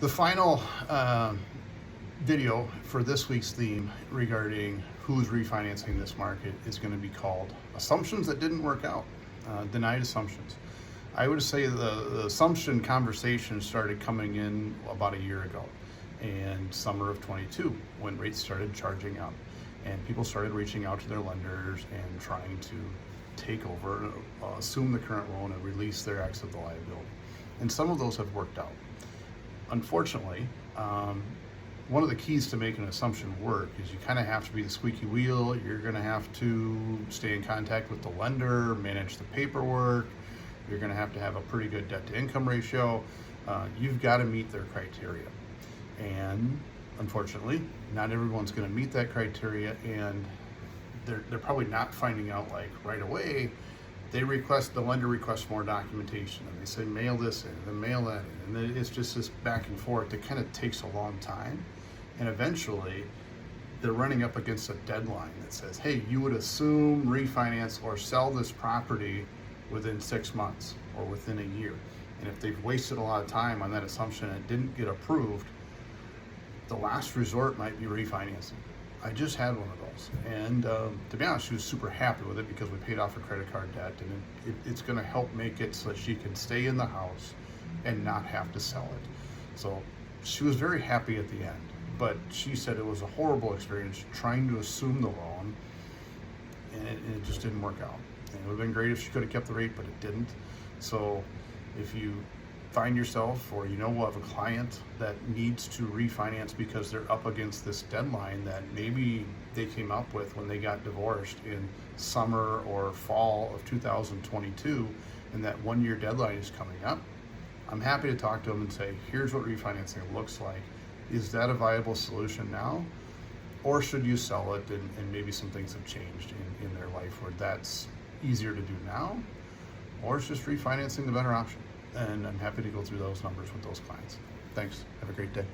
The final video for this week's theme regarding who's refinancing this market is going to be called Assumptions That Didn't Work Out, Denied Assumptions. I would say the assumption conversation started coming in about a year ago, and summer of 22, when rates started charging up and people started reaching out to their lenders and trying to take over, assume the current loan and release their excess of the liability. And some of those have worked out. Unfortunately, one of the keys to making an assumption work is you kind of have to be the squeaky wheel. You're going to have to stay in contact with the lender, manage the paperwork. You're going to have a pretty good debt to income ratio. You've got to meet their criteria. And unfortunately, not everyone's going to meet that criteria, and they're probably not finding out like right away. The lender requests more documentation, and they say mail this in, and then mail that in, and then it's just this back and forth that kind of takes a long time. And eventually, they're running up against a deadline that says, hey, you would assume, refinance, or sell this property within 6 months or within a year. And if they've wasted a lot of time on that assumption and it didn't get approved, the last resort might be refinancing. I just had one of those, and to be honest, she was super happy with it because we paid off her credit card debt, and it's going to help make it so that she can stay in the house and not have to sell it. So she was very happy at the end, but she said it was a horrible experience trying to assume the loan, and it just didn't work out. And it would have been great if she could have kept the rate, but it didn't. So if you find yourself, or you know of a client that needs to refinance because they're up against this deadline that maybe they came up with when they got divorced in summer or fall of 2022, and that 1 year deadline is coming up, I'm happy to talk to them and say, here's what refinancing looks like. Is that a viable solution now? Or should you sell it, and maybe some things have changed in their life where that's easier to do now? Or is just refinancing the better option? And I'm happy to go through those numbers with those clients. Thanks. Have a great day.